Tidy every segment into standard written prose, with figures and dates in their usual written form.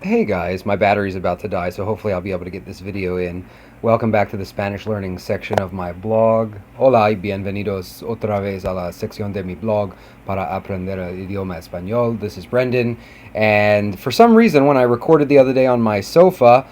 Hey guys, my battery's about to die, so hopefully I'll be able to get this video in. Welcome back to the Spanish learning section of my blog. Hola y bienvenidos otra vez a la sección de mi blog para aprender el idioma español. This is Brendan, and for some reason, when I recorded the other day on my sofa,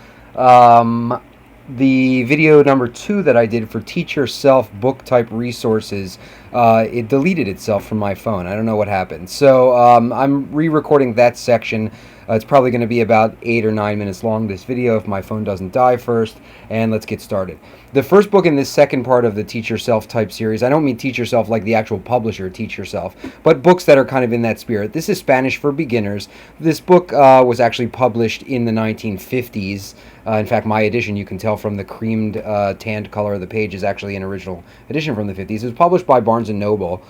the video number 2 that I did for Teach Yourself book type resources, it deleted itself from my phone. I don't know what happened. So I'm re-recording that section. It's probably going to be about 8 or 9 minutes long, this video, if my phone doesn't die first. And let's get started. The first book in this second part of the Teach Yourself type series, I don't mean Teach Yourself like the actual publisher, Teach Yourself, but books that are kind of in that spirit. This is Spanish for Beginners. This book was actually published in the 1950s. In fact, my edition, you can tell from the creamed tanned color of the page, is actually an original edition from the 50s. It was published by Barnes & Noble,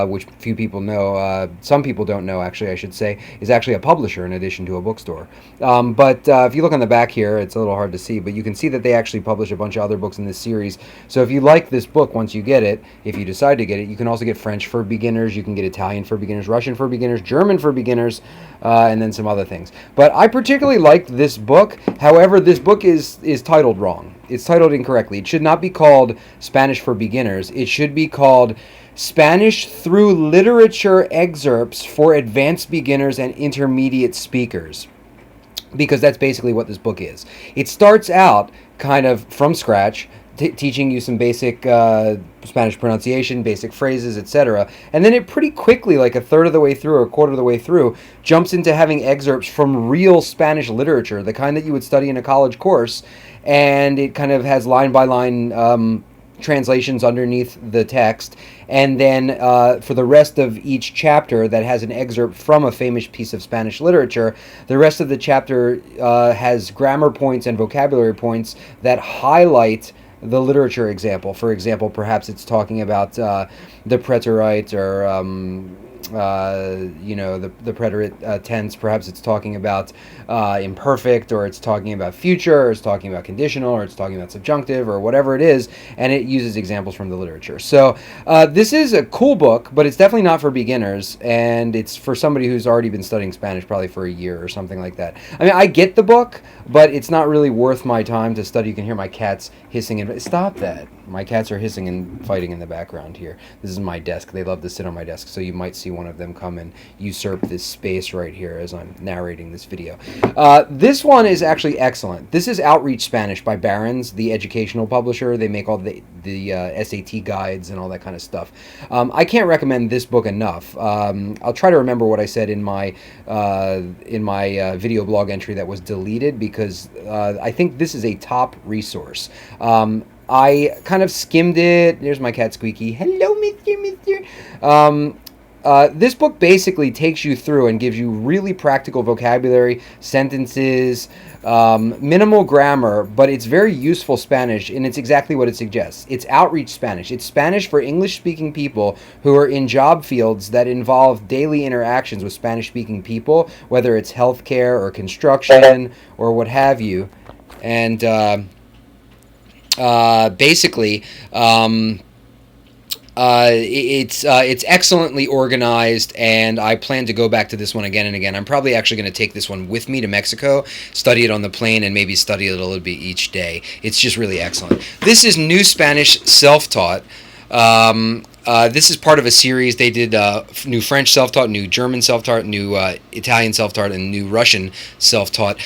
which few people know. Some people don't know, actually, I should say, is actually a publisher in addition to a bookstore. But if you look on the back here, it's a little hard to see, but you can see that they actually publish a bunch of other books in this series. So if you like this book, once you get it, if you decide to get it, you can also get French for beginners, you can get Italian for beginners, Russian for beginners, German for beginners, and then some other things. But I particularly liked this book. However, this book is titled wrong. It's titled incorrectly. It should not be called Spanish for Beginners. It should be called Spanish Through Literature Excerpts for Advanced Beginners and Intermediate Speakers, because that's basically what this book is. It starts out kind of from scratch, teaching you some basic Spanish pronunciation, basic phrases, etc. And then it pretty quickly, like a third of the way through or a quarter of the way through, jumps into having excerpts from real Spanish literature, the kind that you would study in a college course. And it kind of has line by line translations underneath the text, and then for the rest of each chapter that has an excerpt from a famous piece of Spanish literature, the rest of the chapter has grammar points and vocabulary points that highlight the literature example. For example, perhaps it's talking about the preterite, or the preterite tense. Perhaps it's talking about imperfect, or it's talking about future, or it's talking about conditional, or it's talking about subjunctive, or whatever it is, and it uses examples from the literature. So this is a cool book, but it's definitely not for beginners, and it's for somebody who's already been studying Spanish probably for a year or something like that. I mean, I get the book, but it's not really worth my time to study. You can hear my cats hissing and stop that. My cats are hissing and fighting in the background here. This is my desk. They love to sit on my desk, so you might see one of them come and usurp this space right here as I'm narrating this video. This one is actually excellent. This is Outreach Spanish by Barron's, the educational publisher. They make all the SAT guides and all that kind of stuff. I can't recommend this book enough. I'll try to remember what I said in my video blog entry that was deleted, because I think this is a top resource. I kind of skimmed it. There's my cat Squeaky. Hello, Mister. This book basically takes you through and gives you really practical vocabulary, sentences, minimal grammar, but it's very useful Spanish, and it's exactly what it suggests. It's outreach Spanish. It's Spanish for English-speaking people who are in job fields that involve daily interactions with Spanish-speaking people, whether it's healthcare or construction or what have you. And basically, it's excellently organized, and I plan to go back to this one again and again. I'm probably actually going to take this one with me to Mexico, study it on the plane, and maybe study it a little bit each day. It's just really excellent. This is New Spanish Self-Taught. This is part of a series. They did new French self-taught, new German self-taught, new Italian self-taught, and new Russian self-taught.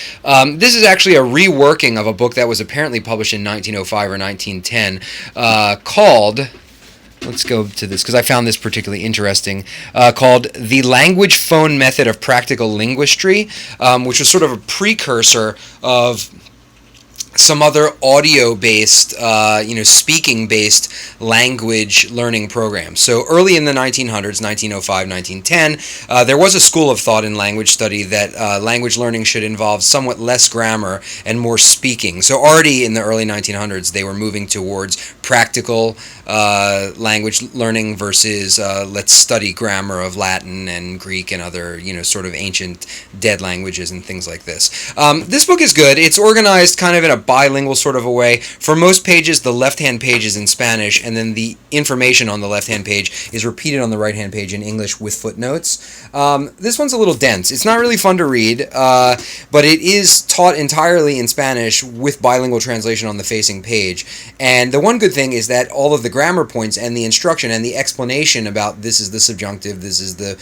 This is actually a reworking of a book that was apparently published in 1905 or 1910 called... Let's go to this, because I found this particularly interesting, called The Language Phone Method of Practical Linguistry, which was sort of a precursor of some other audio-based, speaking-based language learning programs. So early in the 1900s, 1905, 1910, there was a school of thought in language study that language learning should involve somewhat less grammar and more speaking. So already in the early 1900s, they were moving towards practical language learning versus let's study grammar of Latin and Greek and other, sort of ancient dead languages and things like this. This book is good. It's organized kind of in a bilingual sort of a way. For most pages, the left-hand page is in Spanish, and then the information on the left-hand page is repeated on the right-hand page in English with footnotes. This one's a little dense. It's not really fun to read, but it is taught entirely in Spanish with bilingual translation on the facing page. And the one good thing is that all of the grammar points and the instruction and the explanation about this is the subjunctive, this is the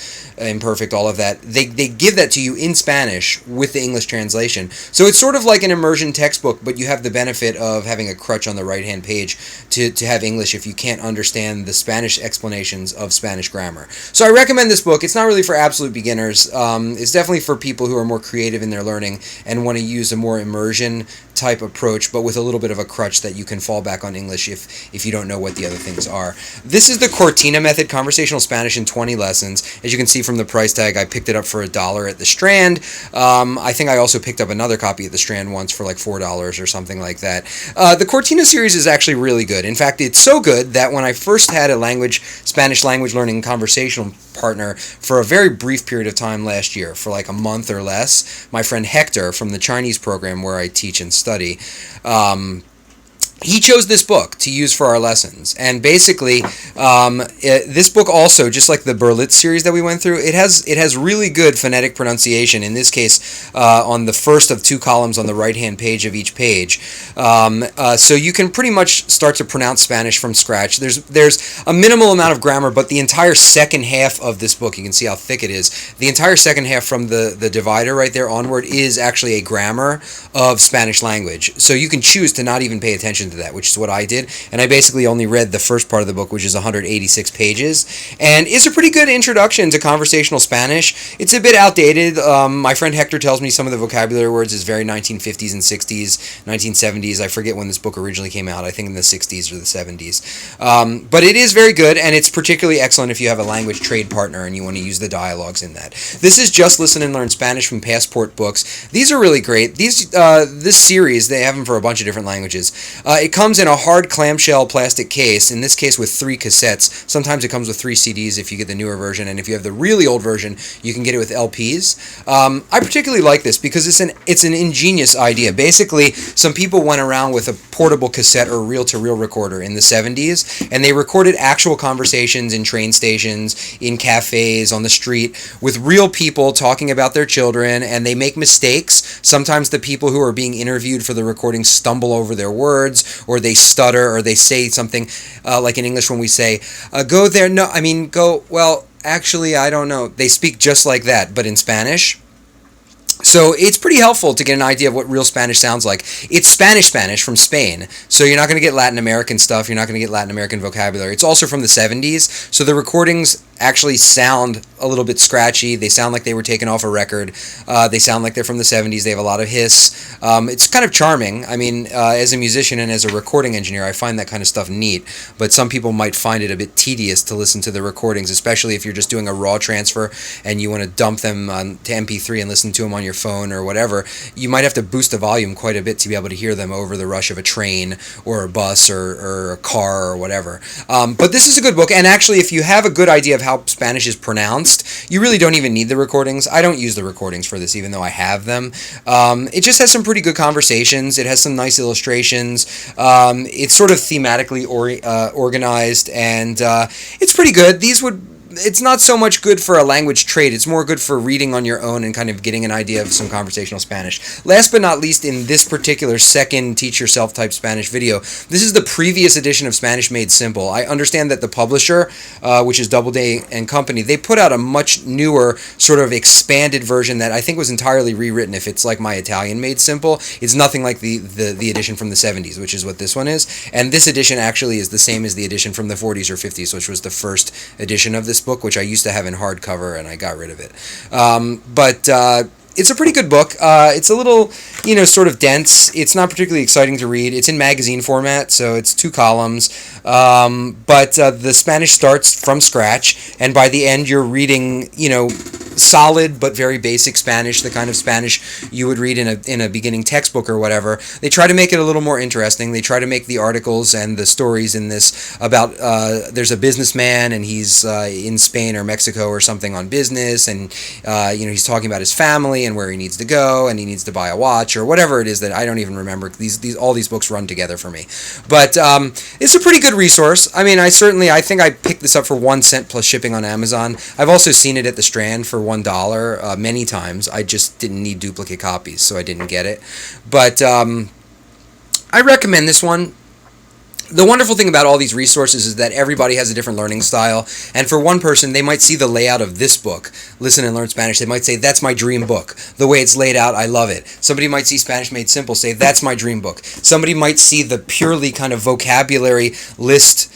imperfect, all of that, they give that to you in Spanish with the English translation. So it's sort of like an immersion textbook, but you have the benefit of having a crutch on the right-hand page to have English if you can't understand the Spanish explanations of Spanish grammar. So I recommend this book. It's not really for absolute beginners. It's definitely for people who are more creative in their learning and want to use a more immersion type approach, but with a little bit of a crutch that you can fall back on English if you don't know what the other things are. This is the Cortina method, Conversational Spanish in 20 lessons. As you can see from the price tag, I picked it up for $1 at the Strand. I think I also picked up another copy at the Strand once for like $4 or something like that. The Cortina series is actually really good. In fact, it's so good that when I first had a Spanish language learning conversational partner for a very brief period of time last year, for like a month or less, my friend Hector from the Chinese program where I teach and study, he chose this book to use for our lessons. And basically, this book also, just like the Berlitz series that we went through, it has really good phonetic pronunciation, in this case on the first of 2 columns on the right-hand page of each page. So you can pretty much start to pronounce Spanish from scratch. There's a minimal amount of grammar, but the entire second half of this book, you can see how thick it is, the entire second half from the divider right there onward is actually a grammar of Spanish language. So you can choose to not even pay attention to that, which is what I did, and I basically only read the first part of the book, which is 186 pages, and it's a pretty good introduction to conversational Spanish. It's a bit outdated. My friend Hector tells me some of the vocabulary words is very 1950s and 60s, 1970s. I forget when this book originally came out. I think in the 60s or the 70s. But it is very good, and it's particularly excellent if you have a language trade partner and you want to use the dialogues in that. This is Just Listen and Learn Spanish from Passport Books. These are really great. This series, they have them for a bunch of different languages. It comes in a hard clamshell plastic case, in this case with 3 cassettes. Sometimes it comes with 3 CDs if you get the newer version, and if you have the really old version, you can get it with LPs. I particularly like this because it's an ingenious idea. Basically, some people went around with a portable cassette or reel-to-reel recorder in the 70s, and they recorded actual conversations in train stations, in cafes, on the street, with real people talking about their children, and they make mistakes. Sometimes the people who are being interviewed for the recording stumble over their words, or they stutter, or they say something like in English when we say, go there, no, I mean, go, well, actually, I don't know. They speak just like that, but in Spanish. So it's pretty helpful to get an idea of what real Spanish sounds like. It's Spanish from Spain, so you're not going to get Latin American stuff, you're not going to get Latin American vocabulary. It's also from the 70s, so the recordings actually sound a little bit scratchy. They sound like they were taken off a record. They sound like they're from the 70s. They have a lot of hiss. It's kind of charming. I mean, as a musician and as a recording engineer, I find that kind of stuff neat, but some people might find it a bit tedious to listen to the recordings, especially if you're just doing a raw transfer and you want to dump them to MP3 and listen to them on your phone or whatever. You might have to boost the volume quite a bit to be able to hear them over the rush of a train or a bus or a car or whatever. But this is a good book, and actually, if you have a good idea of how Spanish is pronounced, you really don't even need the recordings. I don't use the recordings for this, even though I have them. It just has some pretty good conversations. It has some nice illustrations. It's sort of thematically organized, and it's pretty good. It's not so much good for a language trade. It's more good for reading on your own and kind of getting an idea of some conversational Spanish. Last but not least, in this particular second Teach Yourself type Spanish video, this is the previous edition of Spanish Made Simple. I understand that the publisher, which is Doubleday and Company, they put out a much newer, sort of expanded version that I think was entirely rewritten. If it's like my Italian Made Simple, it's nothing like the edition from the 70s, which is what this one is. And this edition actually is the same as the edition from the 40s or 50s, which was the first edition of this book, which I used to have in hardcover, and I got rid of it. But it's a pretty good book. It's a little, sort of dense. It's not particularly exciting to read. It's in magazine format, so it's 2 columns. But the Spanish starts from scratch, and by the end you're reading, solid but very basic Spanish, the kind of Spanish you would read in a beginning textbook or whatever. They try to make it a little more interesting. They try to make the articles and the stories in this about there's a businessman and he's in Spain or Mexico or something on business, and he's talking about his family and where he needs to go, and he needs to buy a watch or whatever it is that I don't even remember. All these books run together for me, but it's a pretty good resource. I mean, I think I picked this up for 1 cent plus shipping on Amazon. I've also seen it at the Strand for $1 many times. I just didn't need duplicate copies, so I didn't get it. But I recommend this one. The wonderful thing about all these resources is that everybody has a different learning style, and for one person, they might see the layout of this book, Listen and Learn Spanish, they might say, that's my dream book. The way it's laid out, I love it. Somebody might see Spanish Made Simple, say, that's my dream book. Somebody might see the purely kind of vocabulary list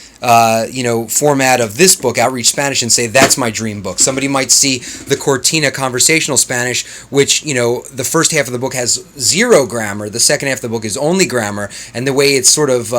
format of this book, Outreach Spanish, and say, that's my dream book. Somebody might see the Cortina Conversational Spanish, which, the first half of the book has 0 grammar, the second half of the book is only grammar, and the way it's sort of,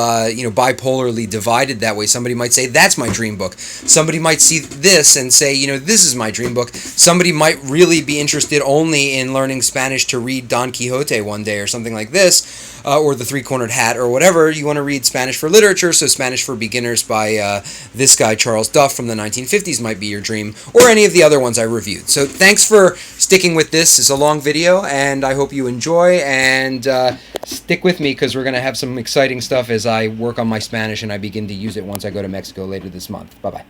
bipolarly divided that way, somebody might say, that's my dream book. Somebody might see this and say, this is my dream book. Somebody might really be interested only in learning Spanish to read Don Quixote one day or something like this, or The Three-Cornered Hat, or whatever. You want to read Spanish for literature, so Spanish for Beginners by this guy, Charles Duff, from the 1950s might be your dream, or any of the other ones I reviewed. So thanks for sticking with this. It's a long video, and I hope you enjoy, and stick with me because we're going to have some exciting stuff as I work on my Spanish and I begin to use it once I go to Mexico later this month. Bye-bye.